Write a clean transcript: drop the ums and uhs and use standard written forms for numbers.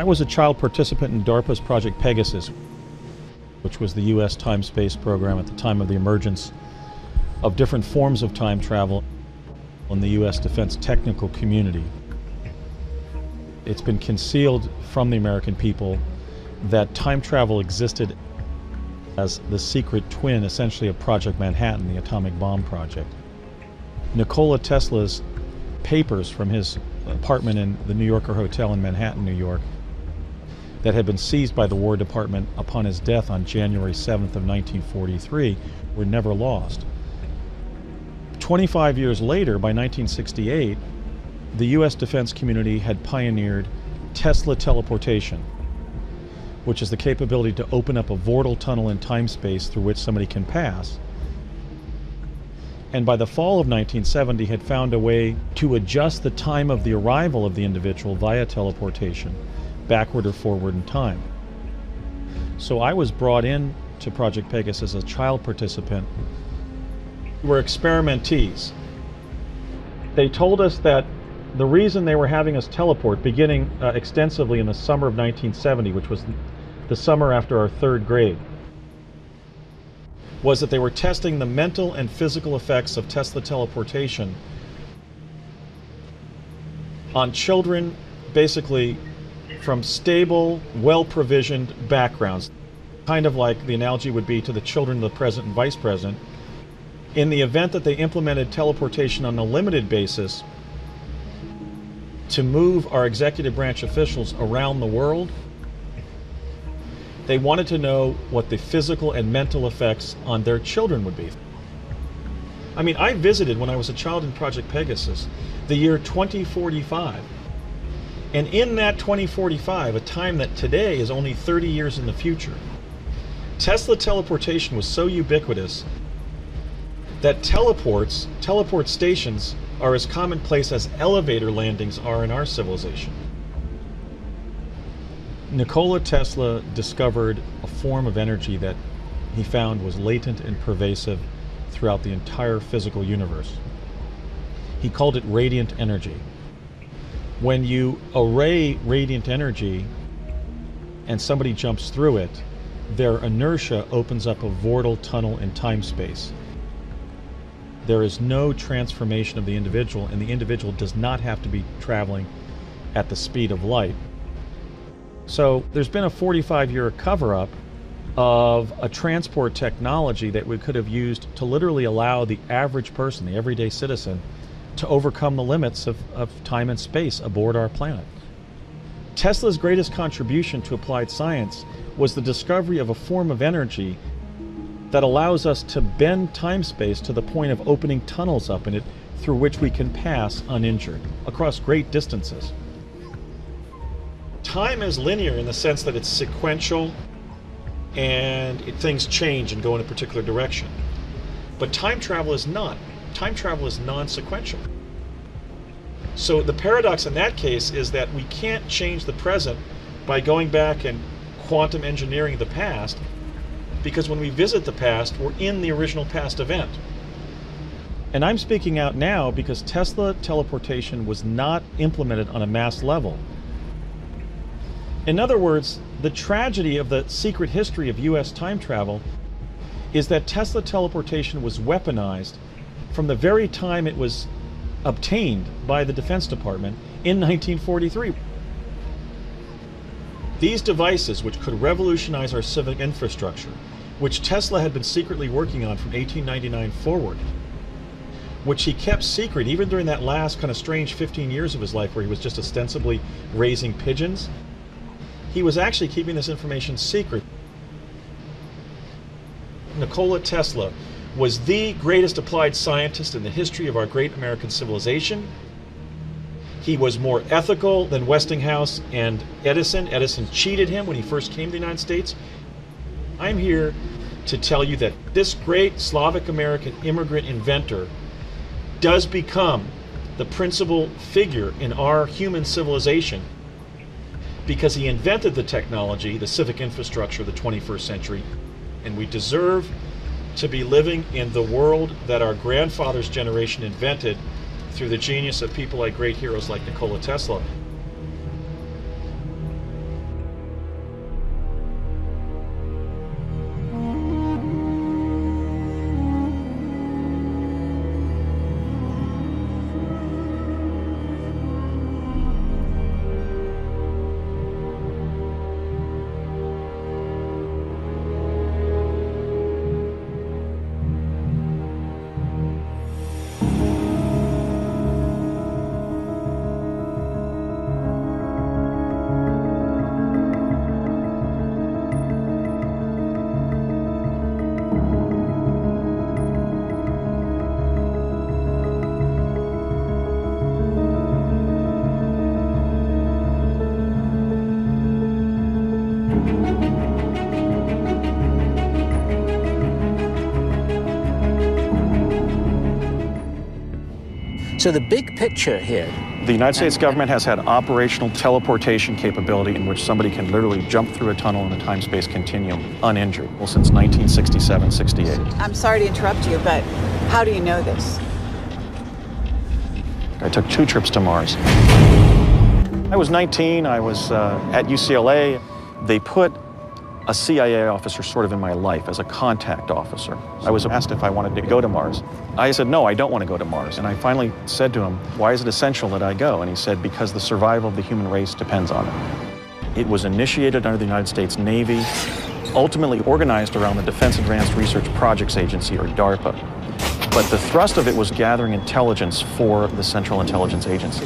I was a child participant in DARPA's Project Pegasus, which was the U.S. time-space program at the time of the emergence of different forms of time travel in the U.S. defense technical community. It's been concealed from the American people that time travel existed as the secret twin, essentially, of Project Manhattan, the atomic bomb project. Nikola Tesla's papers from his apartment in the New Yorker Hotel in Manhattan, New York, that had been seized by the War Department upon his death on January 7th of 1943 were never lost. 25 years later, by 1968, the U.S. defense community had pioneered Tesla teleportation, which is the capability to open up a vortal tunnel in time-space through which somebody can pass. And by the fall of 1970 had found a way to adjust the time of the arrival of the individual via teleportation, backward or forward in time. So I was brought in to Project Pegasus as a child participant. We were experimentees. They told us that the reason they were having us teleport, beginning extensively in the summer of 1970, which was the summer after our third grade, was that they were testing the mental and physical effects of Tesla teleportation on children, basically from stable, well-provisioned backgrounds, kind of like the analogy would be to the children of the president and vice president. In the event that they implemented teleportation on a limited basis to move our executive branch officials around the world, they wanted to know what the physical and mental effects on their children would be. I mean, I visited, when I was a child in Project Pegasus, the year 2045. And in that 2045, a time that today is only 30 years in the future, Tesla teleportation was so ubiquitous that teleport stations are as commonplace as elevator landings are in our civilization. Nikola Tesla discovered a form of energy that he found was latent and pervasive throughout the entire physical universe. He called it radiant energy. When you array radiant energy and somebody jumps through it, their inertia opens up a vortal tunnel in time-space. There is no transformation of the individual, and the individual does not have to be traveling at the speed of light. So there's been a 45-year cover-up of a transport technology that we could have used to literally allow the average person, the everyday citizen, to overcome the limits of time and space aboard our planet. Tesla's greatest contribution to applied science was the discovery of a form of energy that allows us to bend time-space to the point of opening tunnels up in it through which we can pass uninjured across great distances. Time is linear in the sense that it's sequential and things change and go in a particular direction. But time travel is not. Time travel is non-sequential. So the paradox in that case is that we can't change the present by going back and quantum engineering the past, because when we visit the past, we're in the original past event. And I'm speaking out now because Tesla teleportation was not implemented on a mass level. In other words, the tragedy of the secret history of U.S. time travel is that Tesla teleportation was weaponized from the very time it was obtained by the Defense Department in 1943. These devices, which could revolutionize our civic infrastructure, which Tesla had been secretly working on from 1899 forward, which he kept secret even during that last kind of strange 15 years of his life where he was just ostensibly raising pigeons, he was actually keeping this information secret. Nikola Tesla was the greatest applied scientist in the history of our great American civilization. He was more ethical than Westinghouse and Edison. Edison cheated him when he first came to the United States. I'm here to tell you that this great Slavic American immigrant inventor does become the principal figure in our human civilization because he invented the technology, the civic infrastructure of the 21st century, and we deserve to be living in the world that our grandfather's generation invented through the genius of people like great heroes like Nikola Tesla. So the big picture here. The United States government has had operational teleportation capability in which somebody can literally jump through a tunnel in a time-space continuum uninjured, well, since 1967-68. I'm sorry to interrupt you, but how do you know this? I took 2 trips to Mars. I was 19, I was at UCLA. They put a CIA officer sort of in my life as a contact officer. I was asked if I wanted to go to Mars. I said, no, I don't want to go to Mars. And I finally said to him, why is it essential that I go? And he said, because the survival of the human race depends on it. It was initiated under the United States Navy, ultimately organized around the Defense Advanced Research Projects Agency, or DARPA. But the thrust of it was gathering intelligence for the Central Intelligence Agency.